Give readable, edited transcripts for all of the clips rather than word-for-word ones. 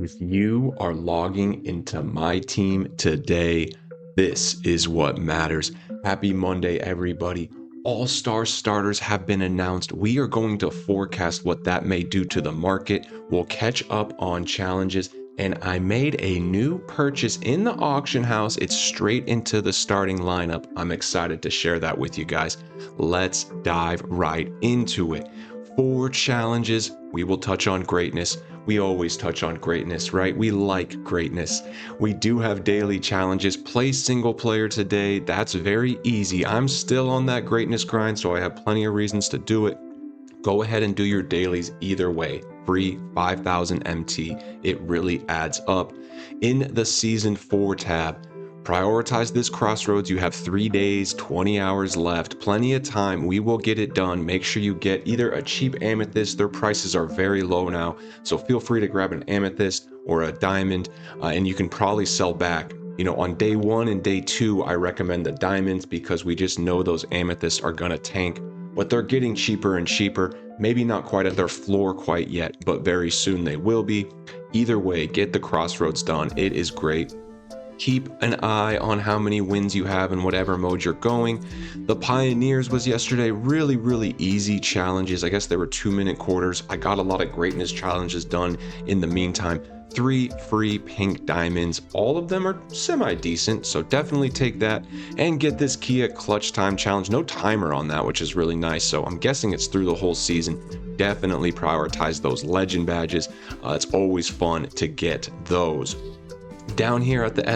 If you are logging into MyTEAM today, this is what matters. Happy Monday, everybody. All-star starters have been announced. We are going to forecast what that may do to the market. We'll catch up on challenges. And I made a new purchase in the auction house. It's straight into the starting lineup. I'm excited to share that with you guys. Let's dive right into it. 4 challenges. We will touch on greatness. We always touch on greatness, right? We like greatness. We do have daily challenges. Play single player today. That's very easy. I'm still on that greatness grind, so I have plenty of reasons to do it. Go ahead and do your dailies either way. Free 5,000 MT. It really adds up. In the season 4 tab, prioritize this crossroads. You have 3 days, 20 hours left, plenty of time. We will get it done. Make sure you get either a cheap amethyst. Their prices are very low now, so feel free to grab an amethyst or a diamond, and you can probably sell back. On day 1 and day 2, I recommend the diamonds because we just know those amethysts are gonna tank, but they're getting cheaper and cheaper. Maybe not quite at their floor quite yet, but very soon they will be. Either way, get the crossroads done. It is great. Keep an eye on how many wins you have in whatever mode you're going. The Pioneers was yesterday. Really easy challenges. I guess they were 2-minute quarters. I got a lot of greatness challenges done in the meantime. 3 free pink diamonds. All of them are semi-decent, so definitely take that and get this Kia clutch time challenge. No timer on that, which is really nice, so I'm guessing it's through the whole season. Definitely prioritize those legend badges. It's always fun to get those. Down here at the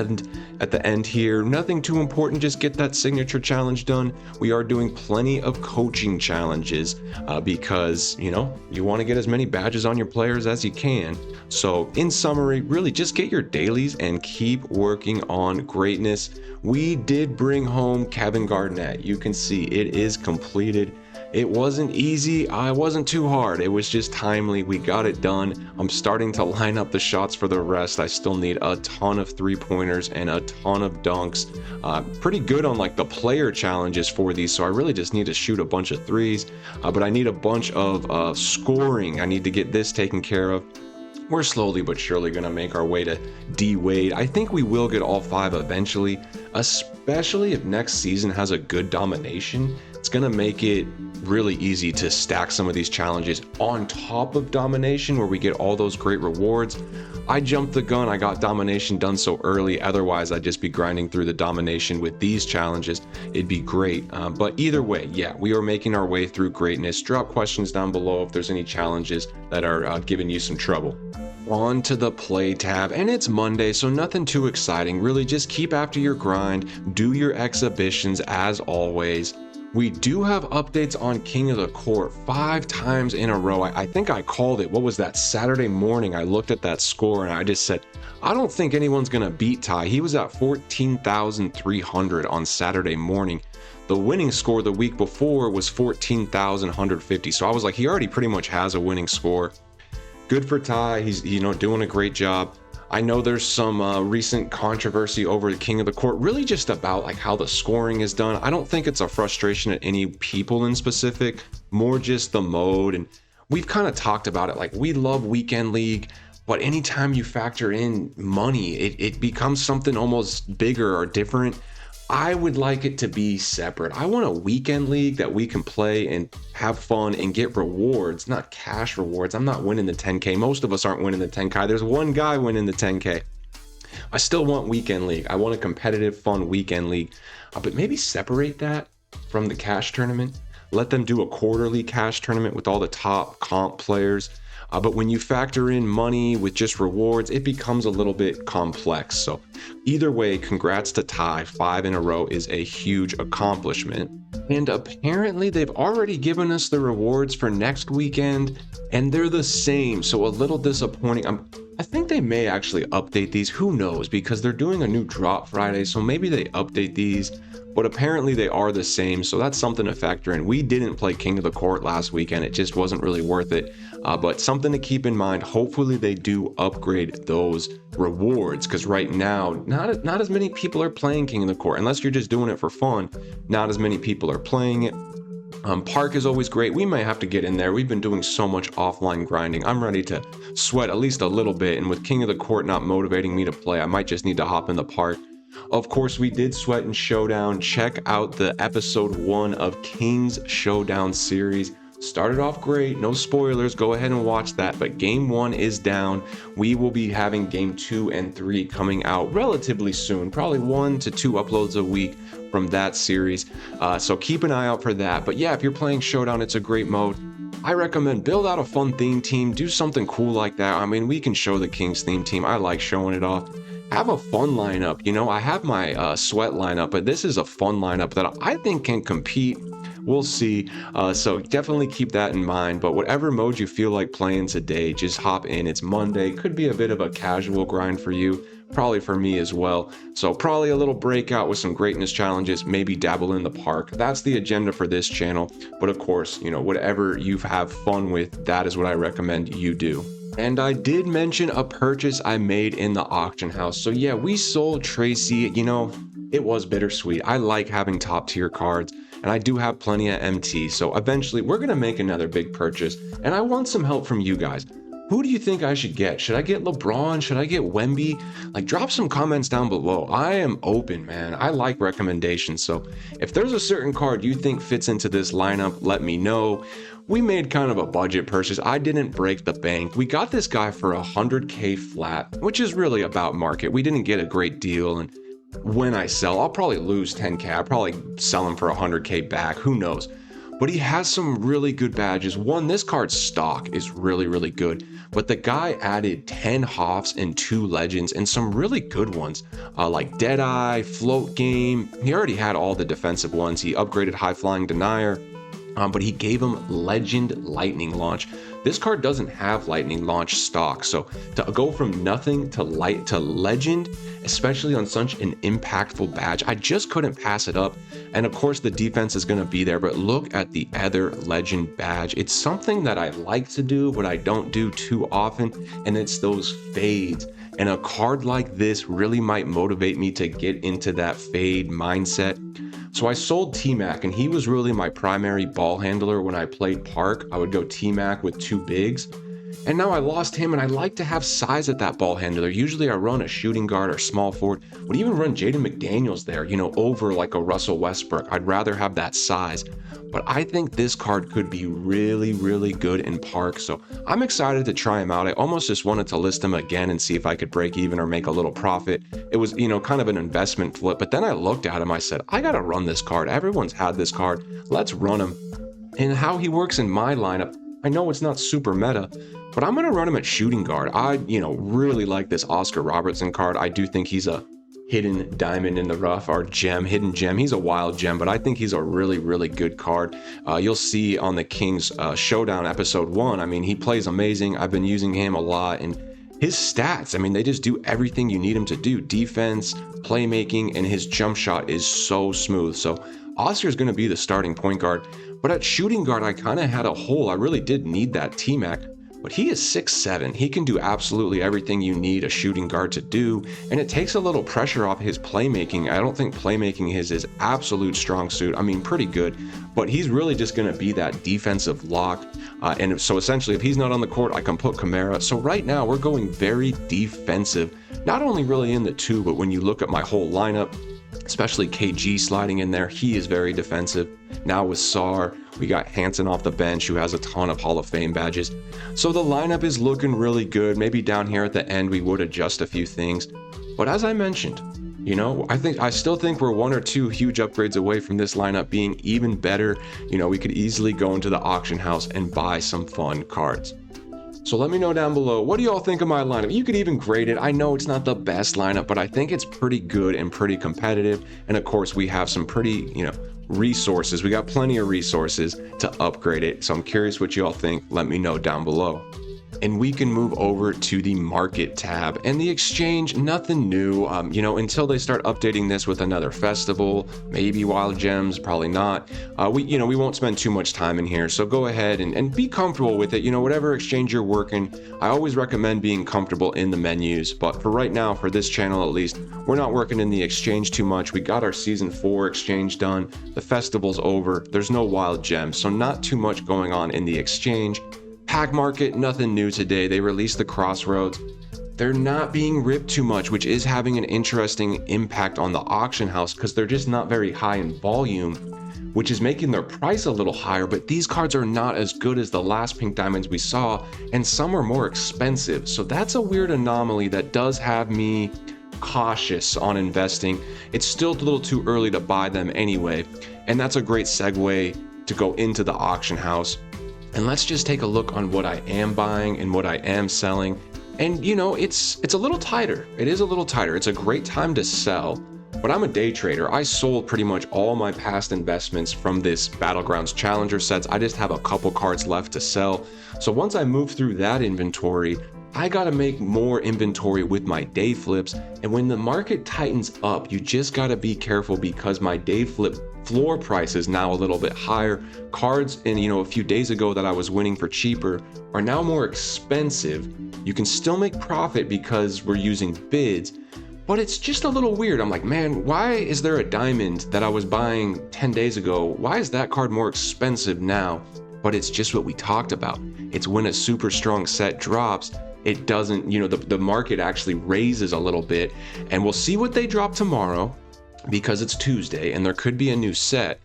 end here, nothing too important, just get that signature challenge done. We are doing plenty of coaching challenges because you want to get as many badges on your players as you can. So in summary, really just get your dailies and keep working on greatness. We did bring home Kevin Garnett. You can see it is completed. It wasn't easy. I wasn't too hard. It was just timely. We got it done. I'm starting to line up the shots for the rest. I still need a ton of 3-pointers and a ton of dunks. Pretty good on like the player challenges for these. So I really just need to shoot a bunch of threes, but I need a bunch of scoring. I need to get this taken care of. We're slowly but surely going to make our way to D-Wade. I think we will get all 5 eventually, especially if next season has a good domination. It's going to make it really easy to stack some of these challenges on top of domination where we get all those great rewards. I jumped the gun. I got domination done so early. Otherwise, I'd just be grinding through the domination with these challenges. It'd be great. But either way, yeah, we are making our way through greatness. Drop questions down below if there's any challenges that are giving you some trouble. On to the play tab, and it's Monday, so nothing too exciting. Really just keep after your grind, do your exhibitions as always. We do have updates on King of the Court 5 times in a row. I think I called it. What was that? Saturday morning, I looked at that score and I just said, I don't think anyone's going to beat Ty. He was at 14,300 on Saturday morning. The winning score the week before was 14,150. So I was like, he already pretty much has a winning score. Good for Ty. He's doing a great job. I know there's some recent controversy over the King of the Court, really just about like how the scoring is done. I don't think it's a frustration at any people in specific, more just the mode. And we've kind of talked about it. Like, we love Weekend League, but anytime you factor in money, it becomes something almost bigger or different. I would like it to be separate. I want a weekend league that we can play and have fun and get rewards, not cash rewards. I'm not winning the 10K. Most of us aren't winning the 10K. There's one guy winning the 10K. I still want weekend league. I want a competitive, fun weekend league, but maybe separate that from the cash tournament. Let them do a quarterly cash tournament with all the top comp players. But when you factor in money with just rewards, it becomes a little bit complex. So either way, congrats to Ty. 5 in a row is a huge accomplishment. And apparently they've already given us the rewards for next weekend, and they're the same. So a little disappointing. I think they may actually update these. Who knows? Because they're doing a new drop Friday. So maybe they update these. But apparently they are the same, so that's something to factor in. We didn't play King of the Court last weekend. It just wasn't really worth it. But something to keep in mind. Hopefully they do upgrade those rewards, because right now, not as many people are playing King of the Court. Unless you're just doing it for fun, not as many people are playing it. Park is always great. We might have to get in there. We've been doing so much offline grinding. I'm ready to sweat at least a little bit. And with King of the Court not motivating me to play, I might just need to hop in the park. Of course, we did sweat in Showdown. Check out the episode 1 of King's Showdown series. Started off great, no spoilers, go ahead and watch that, but game 1 is down. We will be having game 2 and 3 coming out relatively soon, probably 1 to 2 uploads a week from that series, so keep an eye out for that. But yeah, if you're playing Showdown, it's a great mode. I recommend build out a fun theme team, do something cool like that. I mean, we can show the King's theme team, I like showing it off. Have a fun lineup, you know, I have my sweat lineup, but this is a fun lineup that I think can compete. We'll see, so definitely keep that in mind. But whatever mode you feel like playing today, just hop in. It's Monday, could be a bit of a casual grind for you, probably for me as well. So probably a little breakout with some greatness challenges, maybe dabble in the park. That's the agenda for this channel. But of course, you know, whatever you have fun with, that is what I recommend you do. And I did mention a purchase I made in the auction house. So yeah, we sold Tracy. You know, it was bittersweet. I like having top tier cards, and I do have plenty of MT. So eventually we're going to make another big purchase, and I want some help from you guys. Who do you think I should get? Should I get LeBron? Should I get Wemby? Like, drop some comments down below. I am open, man. I like recommendations. So if there's a certain card you think fits into this lineup, let me know. We made kind of a budget purchase. I didn't break the bank. We got this guy for 100K flat, which is really about market. We didn't get a great deal, and when I sell, I'll probably lose 10K. I'll probably sell him for 100K back. Who knows? But he has some really good badges. One, this card's stock is really, really good. But the guy added 10 Hoffs and 2 Legends and some really good ones, like Deadeye, Float Game. He already had all the defensive ones. He upgraded High Flying Denier. But he gave him Legend Lightning Launch. This card doesn't have Lightning Launch stock, so to go from nothing to Legend, especially on such an impactful badge, I just couldn't pass it up. And of course the defense is going to be there, but look at the other Legend badge. It's something that I like to do, but I don't do too often, and it's those fades. And a card like this really might motivate me to get into that fade mindset. So I sold T-Mac, and he was really my primary ball handler when I played Park. I would go T-Mac with 2 bigs. And now I lost him, and I like to have size at that ball handler. Usually I run a shooting guard or small forward. Would even run Jaden McDaniels there, you know, over like a Russell Westbrook. I'd rather have that size. But I think this card could be really, really good in Park. So I'm excited to try him out. I almost just wanted to list him again and see if I could break even or make a little profit. It was, you know, kind of an investment flip. But then I looked at him, I said, I got to run this card. Everyone's had this card. Let's run him. And how he works in my lineup, I know it's not super meta, but I'm going to run him at shooting guard. I, you know, really like this Oscar Robertson card. I do think he's a hidden diamond in the rough, or hidden gem. He's a wild gem, but I think he's a really, really good card. You'll see on the King's Showdown episode 1. I mean, he plays amazing. I've been using him a lot, and his stats, I mean, they just do everything you need him to do. Defense, playmaking, and his jump shot is so smooth. So Oscar is going to be the starting point guard. But at shooting guard, I kind of had a hole. I really did need that T-Mac. But he is 6'7". He can do absolutely everything you need a shooting guard to do, and it takes a little pressure off his playmaking. I don't think playmaking is his absolute strong suit. I mean, pretty good, but he's really just going to be that defensive lock. And so essentially, if he's not on the court, I can put Kamara. So right now, we're going very defensive, not only really in the 2, but when you look at my whole lineup, especially KG sliding in there, he is very defensive. Now with Sar, we got Hansen off the bench, who has a ton of Hall of Fame badges. So the lineup is looking really good. Maybe down here at the end, we would adjust a few things. But as I mentioned, you know, I still think we're 1 or 2 huge upgrades away from this lineup being even better. You know, we could easily go into the auction house and buy some fun cards. So let me know down below, what do you all think of my lineup? You could even grade it. I know it's not the best lineup, but I think it's pretty good and pretty competitive. And of course, we have some pretty, you know, resources. We got plenty of resources to upgrade it. So I'm curious what you all think. Let me know down below. And we can move over to the market tab and the exchange. Nothing new, you know, until they start updating this with another festival, maybe wild gems, probably not. We won't spend too much time in here. So go ahead and be comfortable with it. You know, whatever exchange you're working, I always recommend being comfortable in the menus. But for right now, for this channel at least, we're not working in the exchange too much. We got our season 4 exchange done. The festival's over. There's no wild gems, so not too much going on in the exchange. Pack market, nothing new today. They released the Crossroads. They're not being ripped too much, which is having an interesting impact on the auction house because they're just not very high in volume, which is making their price a little higher. But these cards are not as good as the last pink diamonds we saw, and some are more expensive. So that's a weird anomaly that does have me cautious on investing. It's still a little too early to buy them anyway, and that's a great segue to go into the auction house. And let's just take a look on what I am buying and what I am selling. And you know, it's a little tighter. It is a little tighter. It's a great time to sell, but I'm a day trader. I sold pretty much all my past investments from this Battlegrounds Challenger sets. I just have a couple cards left to sell. So once I move through that inventory, I gotta make more inventory with my day flips. And when the market tightens up, you just gotta be careful because my day flip floor price is now a little bit higher. Cards in, a few days ago that I was winning for cheaper are now more expensive. You can still make profit because we're using bids, but it's just a little weird. I'm like, man, why is there a diamond that I was buying 10 days ago? Why is that card more expensive now? But it's just what we talked about. It's when a super strong set drops, it doesn't, the market actually raises a little bit, and we'll see what they drop tomorrow because it's Tuesday and there could be a new set.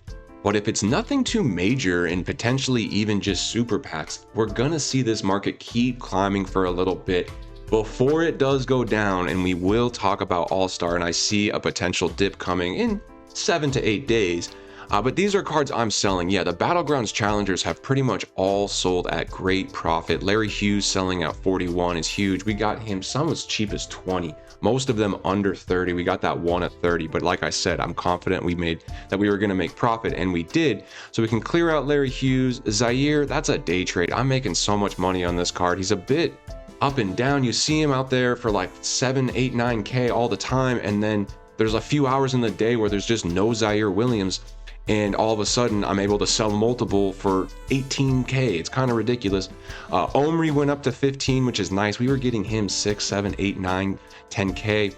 But if it's nothing too major and potentially even just super packs, we're gonna see this market keep climbing for a little bit before it does go down. And we will talk about All-Star, and I see a potential dip coming in 7 to 8 days. But these are cards I'm selling. Yeah, the Battlegrounds Challengers have pretty much all sold at great profit. Larry Hughes selling at 41 is huge. We got him some as cheap as 20, most of them under 30. We got that one at 30, but like I said, I'm confident we were going to make profit, and we did. So we can clear out Larry Hughes. Zaire, that's a day trade. I'm making so much money on this card. He's a bit up and down. You see him out there for like 7, 8, 9K all the time, and then there's a few hours in the day where there's just no Zaire Williams, and all of a sudden I'm able to sell multiple for 18K. It's kind of ridiculous. Omri went up to 15, which is nice. We were getting him 6, 7, 8, 9, 10K.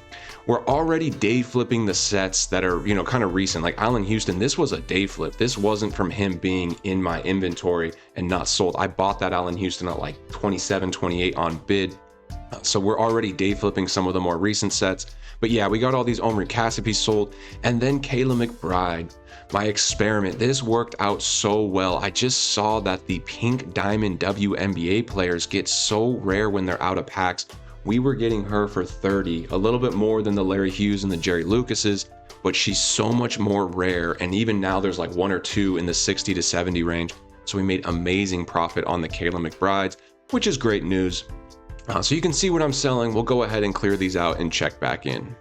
We're already day flipping the sets that are, kind of recent, like Allen Houston. This was a day flip. This wasn't from him being in my inventory and not sold. I bought that Allen Houston at like 27, 28 on bid. So we're already day flipping some of the more recent sets. But yeah, we got all these Omri Cassidy sold. And then Kayla McBride, my experiment. This worked out so well. I just saw that the pink diamond WNBA players get so rare when they're out of packs. We were getting her for 30, a little bit more than the Larry Hughes and the Jerry Lucases, but she's so much more rare. And even now there's like one or two in the 60 to 70 range. So we made amazing profit on the Kayla McBrides, which is great news. So you can see what I'm selling. We'll go ahead and clear these out and check back in.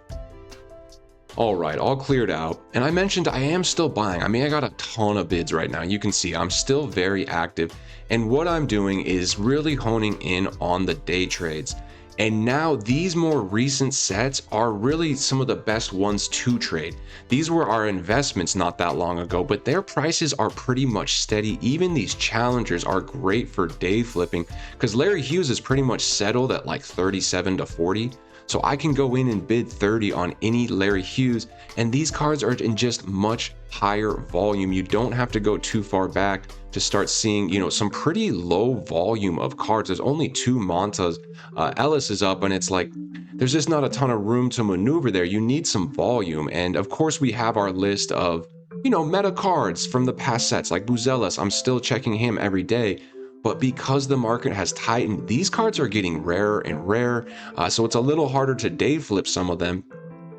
All right, all cleared out. And I mentioned I am still buying. I got a ton of bids right now. You can see I'm still very active. And what I'm doing is really honing in on the day trades. And now these more recent sets are really some of the best ones to trade. These were our investments not that long ago, but their prices are pretty much steady. Even these challengers are great for day flipping because Larry Hughes is pretty much settled at like 37 to 40. So I can go in and bid 30 on any Larry Hughes, and these cards are in just much higher volume. You don't have to go too far back to start seeing, some pretty low volume of cards. There's only 2 Montas. Ellis is up, and it's like, there's just not a ton of room to maneuver there. You need some volume. And of course we have our list of, meta cards from the past sets like Buzelis. I'm still checking him every day. But because the market has tightened, these cards are getting rarer and rarer. So it's a little harder to day flip some of them,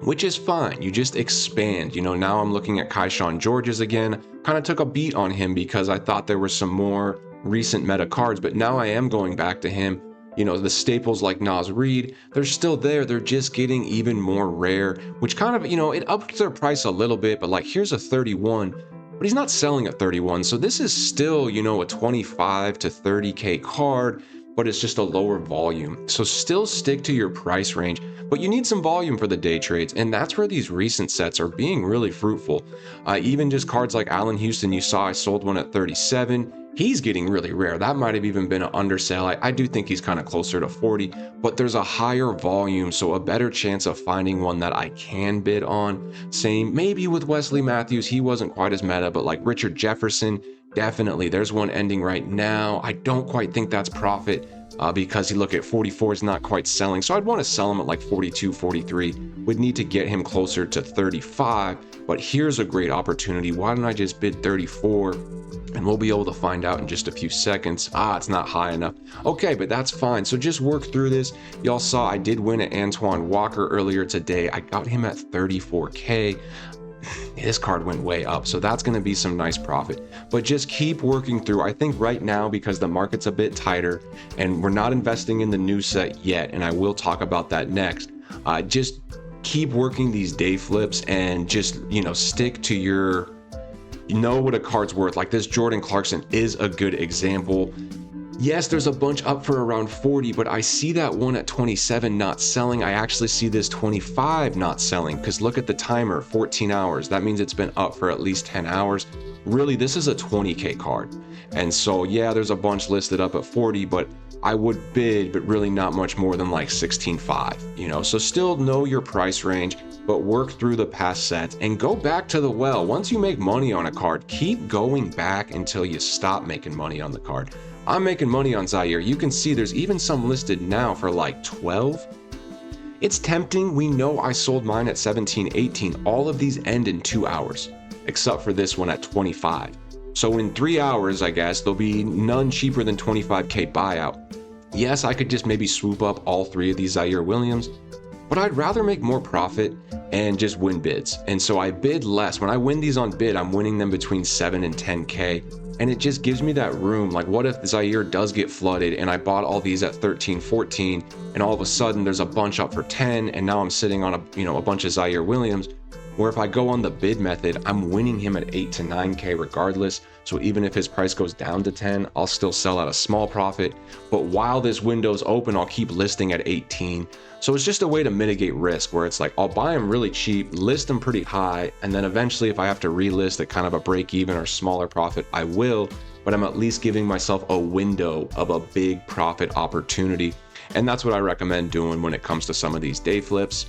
which is fine. You just expand. Now I'm looking at Kaishawn Georges again. Kind of took a beat on him because I thought there were some more recent meta cards, but now I am going back to him. The staples like Nas Reed, they're still there. They're just getting even more rare, which kind of, it ups their price a little bit, but like here's a 31. But he's not selling at 31. So this is still, a 25 to 30K card, but it's just a lower volume. So still stick to your price range, but you need some volume for the day trades. And that's where these recent sets are being really fruitful. Even just cards like Allen Houston, you saw I sold one at 37. He's getting really rare. That might have even been an undersell. I do think he's kind of closer to 40, but there's a higher volume, so a better chance of finding one that I can bid on. Same maybe with Wesley Matthews. He wasn't quite as meta, but like Richard Jefferson, Definitely. There's one ending right now. I don't quite think that's profit because you look at 44 is not quite selling. So I'd want to sell him at like 42, 43. Would need to get him closer to 35. But here's a great opportunity. Why don't I just bid 34? And we'll be able to find out in just a few seconds. It's not high enough. Okay, but that's fine. So just work through this. Y'all saw I did win at Antoine Walker earlier today. I got him at 34K. His card went way up, so that's going to be some nice profit. But just keep working through. I think right now, because the market's a bit tighter and we're not investing in the new set yet, and I will talk about that next, just keep working these day flips and just, stick to your, know what a card's worth. Like this Jordan Clarkson is a good example. Yes, there's a bunch up for around 40, but I see that one at 27 not selling. I actually see this 25 not selling because look at the timer, 14 hours. That means it's been up for at least 10 hours. Really, this is a 20K card. And so, yeah, there's a bunch listed up at 40, but I would bid, but really not much more than like 16.5, So still know your price range, but work through the past sets and go back to the well. Once you make money on a card, keep going back until you stop making money on the card. I'm making money on Zaire. You can see there's even some listed now for like 12. It's tempting. We know I sold mine at 17, 18. All of these end in 2 hours, except for this one at 25. So in 3 hours, I guess, there'll be none cheaper than 25K buyout. Yes, I could just maybe swoop up all three of these Zaire Williams, but I'd rather make more profit and just win bids. And so I bid less. When I win these on bid, I'm winning them between 7 and 10K. And it just gives me that room. Like, what if Zaire does get flooded and I bought all these at 13, 14, and all of a sudden there's a bunch up for 10, and now I'm sitting on a bunch of Zaire Williams, where if I go on the bid method, I'm winning him at 8 to 9K regardless. So even if his price goes down to 10, I'll still sell at a small profit. But while this window's open, I'll keep listing at 18. So it's just a way to mitigate risk where it's like, I'll buy them really cheap, list them pretty high, and then eventually if I have to relist at kind of a break even or smaller profit, I will, but I'm at least giving myself a window of a big profit opportunity. And that's what I recommend doing when it comes to some of these day flips.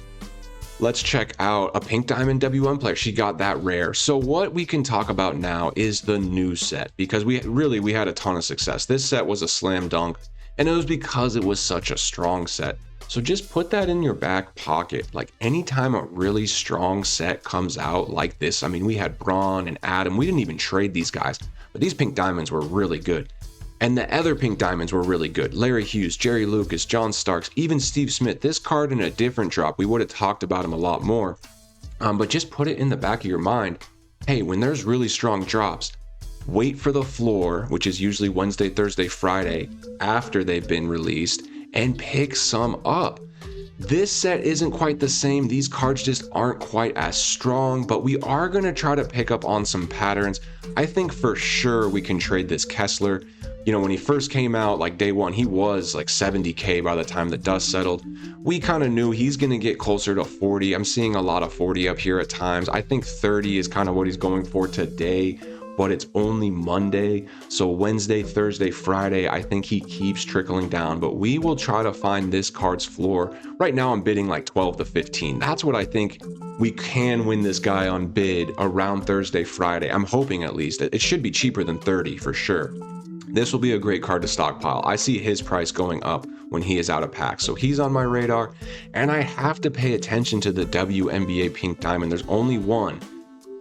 Let's check out a Pink Diamond WM player. She got that rare. So what we can talk about now is the new set, because we had a ton of success. This set was a slam dunk, and it was because it was such a strong set. So just put that in your back pocket. Like anytime a really strong set comes out like this, I mean, we had Braun and Adam. We didn't even trade these guys, but these Pink Diamonds were really good. And the other Pink Diamonds were really good. Larry Hughes, Jerry Lucas, John Starks, even Steve Smith. This card in a different drop, we would have talked about him a lot more. But just put it in the back of your mind. Hey, when there's really strong drops, wait for the floor, which is usually Wednesday, Thursday, Friday, after they've been released, and pick some up. This set isn't quite the same. These cards just aren't quite as strong, but we are going to try to pick up on some patterns. I think for sure we can trade this Kessler. When he first came out, like day one, he was like 70K by the time the dust settled. We kind of knew he's going to get closer to 40. I'm seeing a lot of 40 up here at times. I think 30 is kind of what he's going for today, but it's only Monday. So Wednesday, Thursday, Friday, I think he keeps trickling down, but we will try to find this card's floor. Right now I'm bidding like 12 to 15. That's what I think we can win this guy on bid around Thursday, Friday. I'm hoping at least. It should be cheaper than 30 for sure. This will be a great card to stockpile. I see his price going up when he is out of pack. So he's on my radar, and I have to pay attention to the WNBA Pink Diamond. There's only one.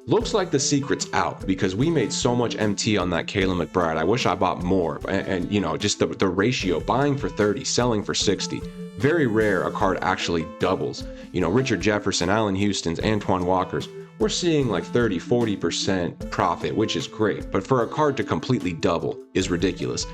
Looks like the secret's out because we made so much MT on that Kayla McBride. I wish I bought more. And just the ratio, buying for 30, selling for 60. Very rare a card actually doubles. Richard Jefferson, Allen Houston's, Antoine Walker's. We're seeing like 30, 40% profit, which is great. But for a card to completely double is ridiculous.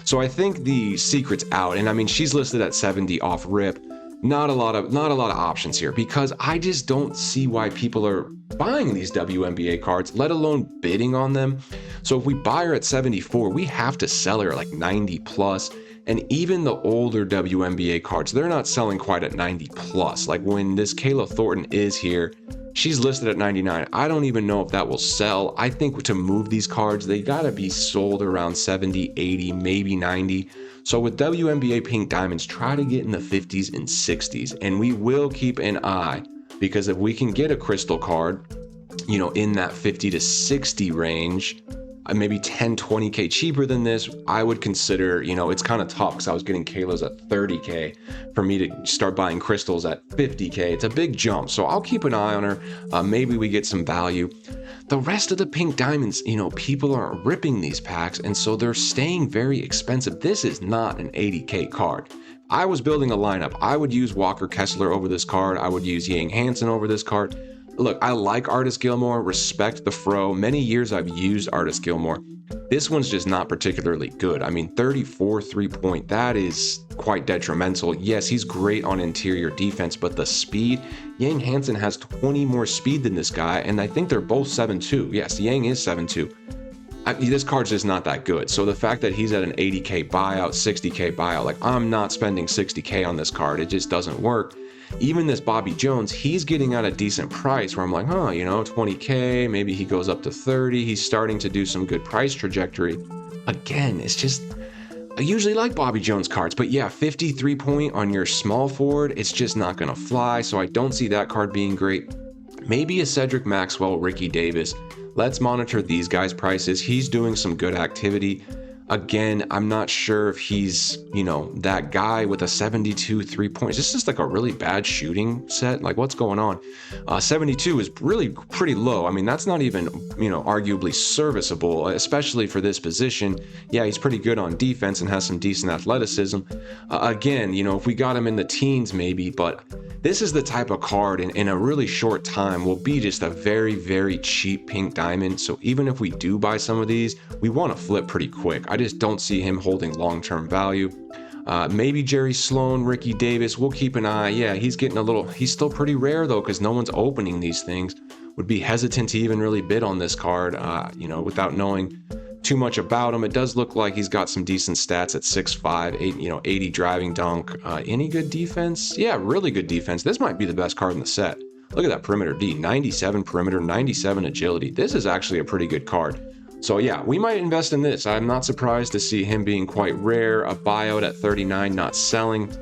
So I think the secret's out. And I mean, she's listed at 70 off rip. Not a lot of options here because I just don't see why people are buying these WNBA cards, let alone bidding on them. So if we buy her at 74, we have to sell her at like 90 plus. And even the older WNBA cards, they're not selling quite at 90 plus. Like when this Kayla Thornton is here, she's listed at 99. I don't even know if that will sell. I think to move these cards, they gotta be sold around 70, 80, maybe 90. So with WNBA Pink Diamonds, try to get in the 50s and 60s. And we will keep an eye because if we can get a crystal card, in that 50 to 60 range, maybe 10, 20K cheaper than this, I would consider, it's kind of tough because I was getting Kalos at 30K for me to start buying crystals at 50K. It's a big jump. So I'll keep an eye on her. Maybe we get some value. The rest of the pink diamonds, people are ripping these packs, and so they're staying very expensive. This is not an 80K card. I was building a lineup. I would use Walker Kessler over this card. I would use Yang Hansen over this card. Look, I like Artist Gilmore, respect the fro. Many years I've used Artist Gilmore. This one's just not particularly good. I mean, 34 3-point, that is quite detrimental. Yes, he's great on interior defense, but the speed, Yang Hansen has 20 more speed than this guy, and I think they're both 7'2". Yes, Yang is 7'2". This card's just not that good. So the fact that he's at an 80K buyout, 60K buyout, like I'm not spending 60K on this card. It just doesn't work. Even this Bobby Jones, he's getting at a decent price where I'm like, 20K, maybe he goes up to 30. He's starting to do some good price trajectory. Again, it's just, I usually like Bobby Jones cards, but yeah, 53 point on your small forward, it's just not going to fly. So I don't see that card being great. Maybe a Cedric Maxwell, Ricky Davis. Let's monitor these guys' prices. He's doing some good activity. Again, I'm not sure if he's, that guy with a 72 3-point. This is like a really bad shooting set. Like, what's going on? 72 is really pretty low. I mean, that's not even, arguably serviceable, especially for this position. Yeah, he's pretty good on defense and has some decent athleticism. Again, if we got him in the teens, maybe, but this is the type of card in a really short time will be just a very, very cheap pink diamond. So even if we do buy some of these, we want to flip pretty quick. I just don't see him holding long-term value. Maybe Jerry Sloan, Ricky Davis, we'll keep an eye. Yeah, he's still pretty rare though, because no one's opening these things. Would be hesitant to even really bid on this card, without knowing too much about him. It does look like he's got some decent stats at 6'5", 80 driving dunk. Any good defense? Yeah, really good defense. This might be the best card in the set. Look at that perimeter D, 97 perimeter, 97 agility. This is actually a pretty good card. So yeah, we might invest in this. I'm not surprised to see him being quite rare. A buyout at 39, not selling.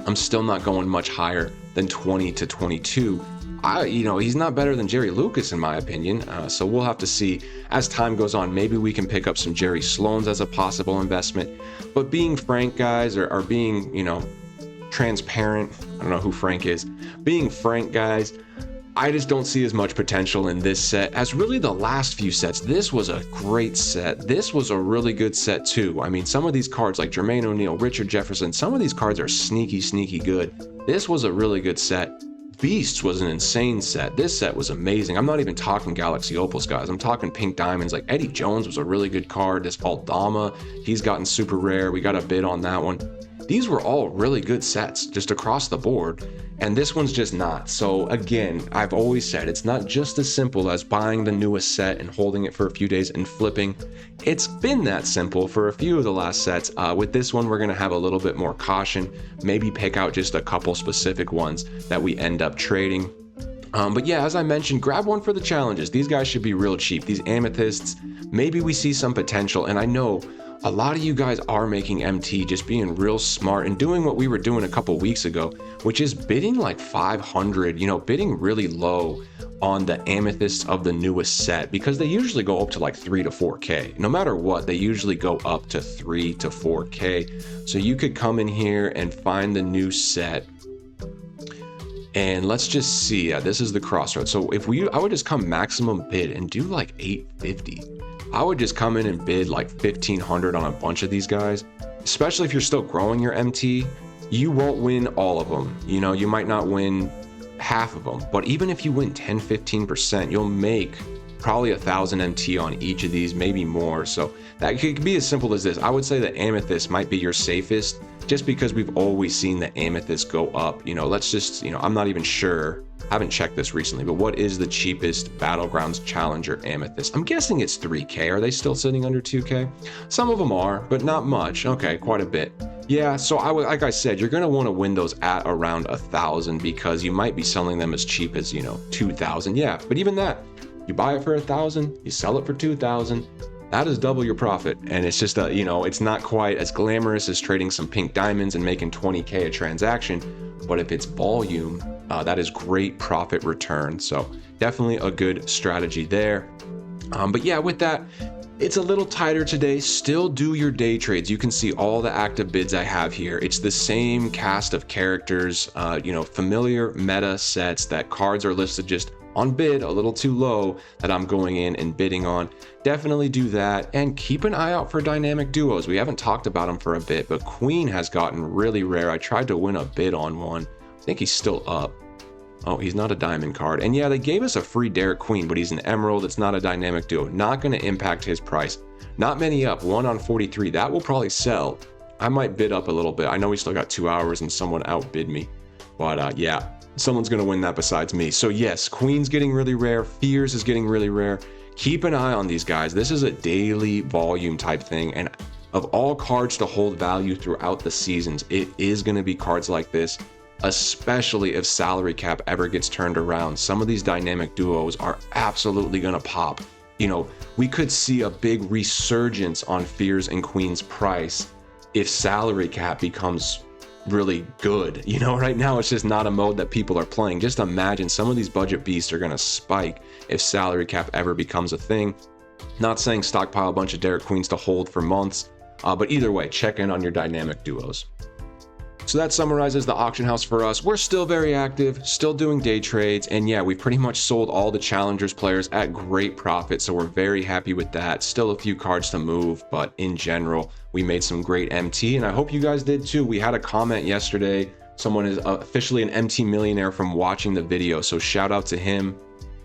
I'm still not going much higher than 20 to 22. He's not better than Jerry Lucas in my opinion. So we'll have to see as time goes on. Maybe we can pick up some Jerry Sloans as a possible investment. But being frank, guys, or being, transparent. I don't know who Frank is. Being frank, guys, I just don't see as much potential in this set as really the last few sets. This was a great set. This was a really good set too. I mean, some of these cards like Jermaine O'Neal, Richard Jefferson, some of these cards are sneaky, sneaky good. This was a really good set. Beasts was an insane set. This set was amazing. I'm not even talking Galaxy Opals, guys. I'm talking Pink Diamonds. Like Eddie Jones was a really good card. This Aldama, he's gotten super rare. We got a bid on that one. These were all really good sets just across the board, and this one's just not. So again, I've always said it's not just as simple as buying the newest set and holding it for a few days and flipping. It's been that simple for a few of the last sets. With this one, we're going to have a little bit more caution, maybe pick out just a couple specific ones that we end up trading. But yeah, as I mentioned, grab one for the challenges. These guys should be real cheap. These amethysts, maybe we see some potential, and I know a lot of you guys are making MT, just being real smart and doing what we were doing a couple weeks ago, which is bidding like 500, bidding really low on the amethysts of the newest set, because they usually go up to like 3 to 4K. No matter what, they usually go up to 3 to 4K. So you could come in here and find the new set. And let's just see. Yeah, this is the crossroads. So I would just come maximum bid and do like 850. I would just come in and bid like 1,500 on a bunch of these guys, especially if you're still growing your MT. You won't win all of them. You might not win half of them, but even if you win 10, 15%, you'll make probably 1,000 MT on each of these, maybe more. So that could be as simple as this. I would say the amethyst might be your safest, just because we've always seen the amethyst go up. Let's just, I'm not even sure. I haven't checked this recently, but what is the cheapest Battlegrounds Challenger amethyst? I'm guessing it's 3K. Are they still sitting under 2K? Some of them are, but not much. Okay, quite a bit. Yeah, so like I said, you're going to want to win those at around 1,000, because you might be selling them as cheap as, 2,000. Yeah, but even that, you buy it for 1,000, you sell it for 2,000. That is double your profit. And it's just it's not quite as glamorous as trading some pink diamonds and making 20K a transaction. But if it's volume, that is great profit return. So definitely a good strategy there. But yeah, with that, It's a little tighter today. Still do your day trades. You can see all the active bids I have here. It's the same cast of characters, familiar meta sets that cards are listed just on bid a little too low that I'm going in and bidding on. Definitely do that, and keep an eye out for dynamic duos. We haven't talked about them for a bit, but Queen has gotten really rare. I tried to win a bid on one. I think he's still up. Oh, he's not a diamond card. And yeah, they gave us a free Derek Queen, but he's an emerald. It's not a dynamic duo. Not going to impact his price. Not many up. 1 on 43. That will probably sell. I might bid up a little bit. I know we still got 2 hours and someone outbid me. But yeah, someone's going to win that besides me. So yes, Queen's getting really rare. Fears is getting really rare. Keep an eye on these guys. This is a daily volume type thing. And of all cards to hold value throughout the seasons, it is going to be cards like this. Especially if salary cap ever gets turned around. Some of these dynamic duos are absolutely going to pop. We could see a big resurgence on Fears and Queen's price if salary cap becomes really good. Right now it's just not a mode that people are playing. Just imagine some of these budget beasts are going to spike if salary cap ever becomes a thing. Not saying stockpile a bunch of Derek Queens to hold for months, but either way, check in on your dynamic duos. So that summarizes the auction house for us. We're still very active, still doing day trades, and yeah, we've pretty much sold all the challengers players at great profit, so we're very happy with that. Still a few cards to move, but in general, we made some great MT, and I hope you guys did too. We had a comment yesterday. Someone is officially an MT millionaire from watching the video, so shout out to him.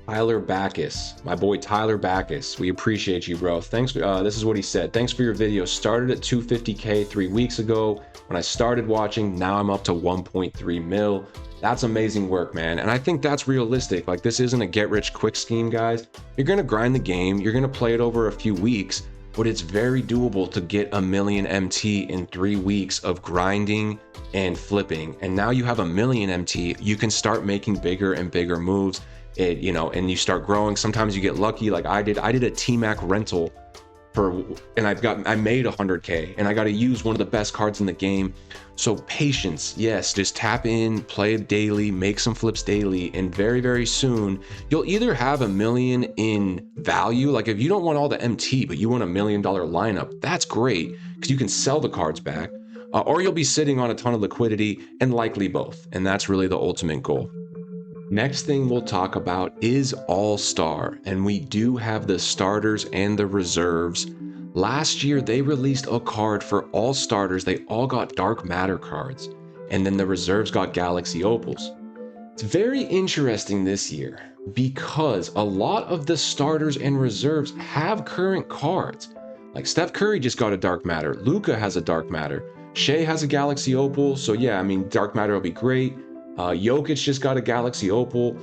Tyler Backus, my boy Tyler Backus. We appreciate you, bro. Thanks. This is what he said. Thanks for your video. Started at 250K 3 weeks ago. When I started watching, now I'm up to 1.3 mil. That's amazing work, man. And I think that's realistic. Like, this isn't a get rich quick scheme, guys. You're going to grind the game. You're going to play it over a few weeks, but it's very doable to get a million MT in 3 weeks of grinding and flipping. And now you have a million MT. You can start making bigger and bigger moves. And you start growing. Sometimes you get lucky, like I did. I did a T-Mac rental and I made 100K, and I got to use one of the best cards in the game. So patience, yes, just tap in, play daily, make some flips daily, and very, very soon you'll either have a million in value. Like if you don't want all the MT, but you want $1 million lineup, that's great because you can sell the cards back, or you'll be sitting on a ton of liquidity, and likely both. And that's really the ultimate goal. Next thing we'll talk about is All-Star, and we do have the starters and the reserves. Last year, they released a card for all starters. They all got Dark Matter cards, and then the reserves got Galaxy Opals. It's very interesting this year because a lot of the starters and reserves have current cards. Like Steph Curry just got a Dark Matter. Luka has a Dark Matter. Shea has a Galaxy Opal. So yeah, Dark Matter will be great. Jokic just got a Galaxy Opal.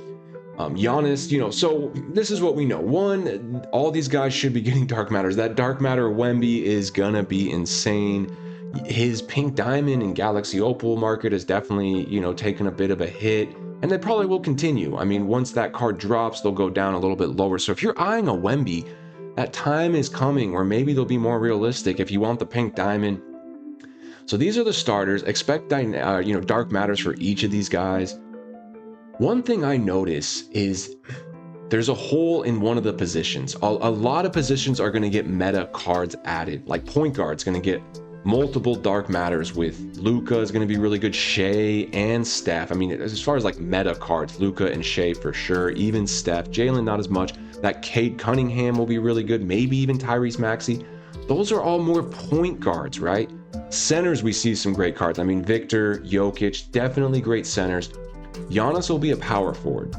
Giannis, so this is what we know. One, all these guys should be getting Dark Matters. That Dark Matter Wemby is gonna be insane. His Pink Diamond and Galaxy Opal market is definitely, taken a bit of a hit, and they probably will continue. Once that card drops, they'll go down a little bit lower. So if you're eyeing a Wemby, that time is coming where maybe they'll be more realistic if you want the Pink Diamond. So these are the starters. Expect Dark Matters for each of these guys. One thing I notice is there's a hole in one of the positions. A lot of positions are going to get meta cards added. Like point guard's going to get multiple Dark Matters with Luka is going to be really good. Shea and Steph. As far as like meta cards, Luka and Shea for sure. Even Steph. Jalen not as much. That Cade Cunningham will be really good. Maybe even Tyrese Maxey. Those are all more point guards, right? Centers, we see some great cards. Victor, Jokic, definitely great centers. Giannis will be a power forward.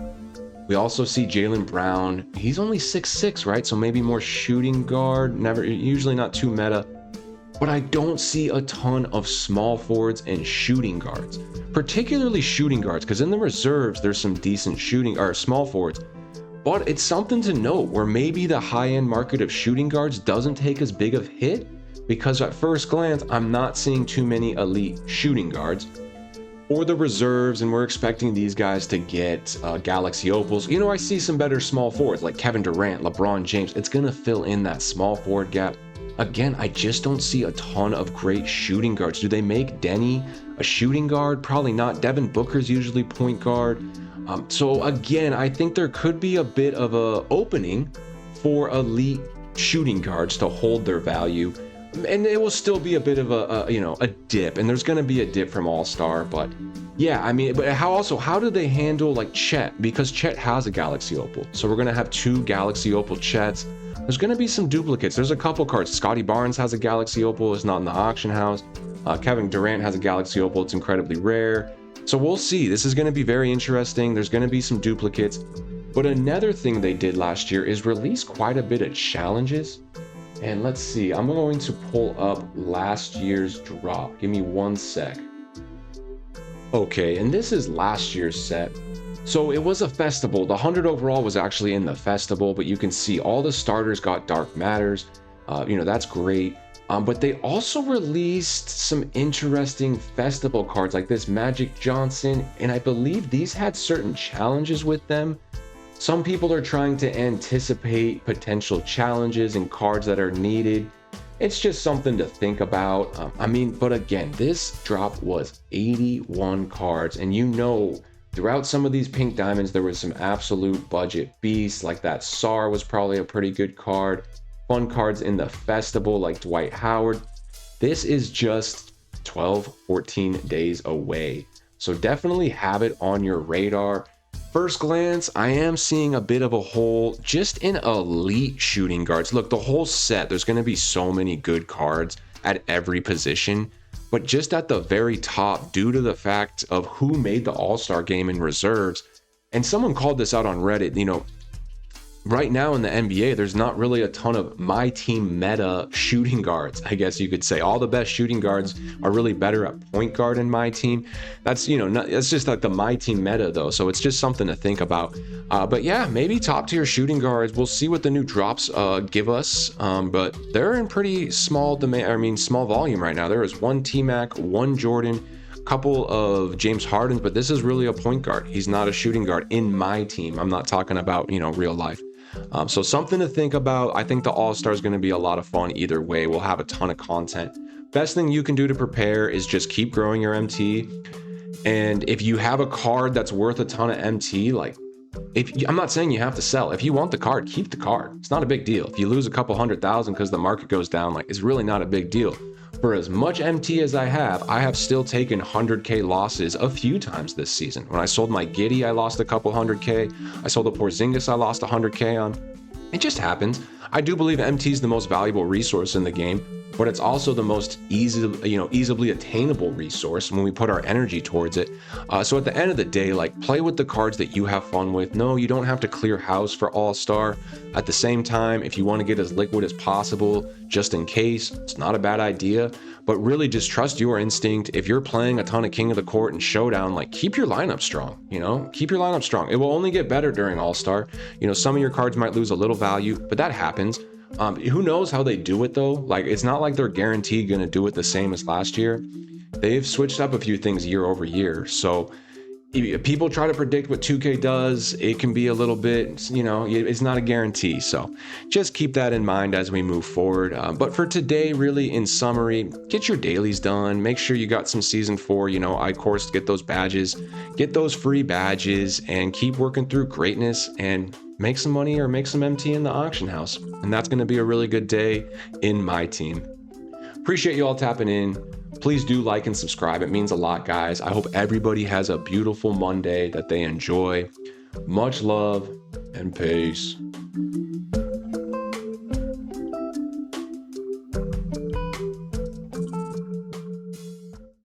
We also see Jaylen Brown. He's only 6'6", right? So maybe more shooting guard. Usually not too meta. But I don't see a ton of small forwards and shooting guards, particularly shooting guards, because in the reserves there's some decent shooting or small forwards. But it's something to note where maybe the high-end market of shooting guards doesn't take as big of hit, because at first glance, I'm not seeing too many elite shooting guards. Or the reserves, and we're expecting these guys to get Galaxy Opals. I see some better small forwards like Kevin Durant, LeBron James. It's going to fill in that small forward gap. Again, I just don't see a ton of great shooting guards. Do they make Denny a shooting guard? Probably not. Devin Booker's usually point guard. So again, I think there could be a bit of a opening for elite shooting guards to hold their value. And it will still be a bit of a dip, and there's going to be a dip from All-Star, but yeah, I mean, but how do they handle like Chet? Because Chet has a Galaxy Opal, so we're going to have 2 Galaxy Opal Chets. There's going to be some duplicates. There's a couple cards. Scotty Barnes has a Galaxy Opal. It's not in the auction house. Kevin Durant has a Galaxy Opal. It's incredibly rare. So we'll see. This is going to be very interesting. There's going to be some duplicates. But another thing they did last year is release quite a bit of challenges. And let's see, I'm going to pull up last year's drop. Give me 1 sec. Okay, and this is last year's set. So it was a festival. The 100 overall was actually in the festival, but you can see all the starters got Dark Matters. That's great. But they also released some interesting festival cards like this Magic Johnson, and I believe these had certain challenges with them. Some people are trying to anticipate potential challenges and cards that are needed. It's just something to think about. But again, this drop was 81 cards, and throughout some of these pink diamonds, there was some absolute budget beasts, like that SAR was probably a pretty good card. Fun cards in the festival like Dwight Howard. This is just 12, 14 days away. So definitely have it on your radar. First glance, I am seeing a bit of a hole just in elite shooting guards. Look, the whole set, there's going to be so many good cards at every position, but just at the very top, due to the fact of who made the All-Star game in reserves, and someone called this out on Reddit, right now in the NBA, there's not really a ton of MyTEAM meta shooting guards, I guess you could say. All the best shooting guards are really better at point guard in MyTEAM. That's, that's just like the MyTEAM meta though. So it's just something to think about. But yeah, maybe top tier shooting guards. We'll see what the new drops give us. But they're in pretty small small volume right now. There is 1 T-Mac, 1 Jordan, couple of James Hardens, but this is really a point guard. He's not a shooting guard in MyTEAM. I'm not talking about, real life. So something to think about. I think the All-Star is going to be a lot of fun either way. We'll have a ton of content. Best thing you can do to prepare is just keep growing your MT. And if you have a card that's worth a ton of MT, I'm not saying you have to sell. If you want the card, keep the card. It's not a big deal. If you lose a couple $100,000 because the market goes down, it's really not a big deal. For as much MT as I have still taken 100K losses a few times this season. When I sold my Giddy, I lost a couple 100K. I sold a Porzingis, I lost 100K on. It just happens. I do believe MT is the most valuable resource in the game, but it's also the most easily attainable resource when we put our energy towards it. So at the end of the day, play with the cards that you have fun with. No, you don't have to clear house for All-Star. At the same time, if you want to get as liquid as possible, just in case, it's not a bad idea. But really just trust your instinct. If you're playing a ton of King of the Court and Showdown, keep your lineup strong, keep your lineup strong. It will only get better during All-Star. Some of your cards might lose a little value, but that happens. Who knows how they do it though? It's not like they're guaranteed going to do it the same as last year. They've switched up a few things year over year. So if people try to predict what 2K does, it can be a little bit, it's not a guarantee. So just keep that in mind as we move forward. But for today, really in summary, get your dailies done. Make sure you got some season 4, course, get those badges, get those free badges, and keep working through greatness and make some money or make some MT in the auction house. And that's going to be a really good day in MyTEAM. Appreciate you all tapping in. Please do like and subscribe. It means a lot, guys. I hope everybody has a beautiful Monday that they enjoy. Much love and peace.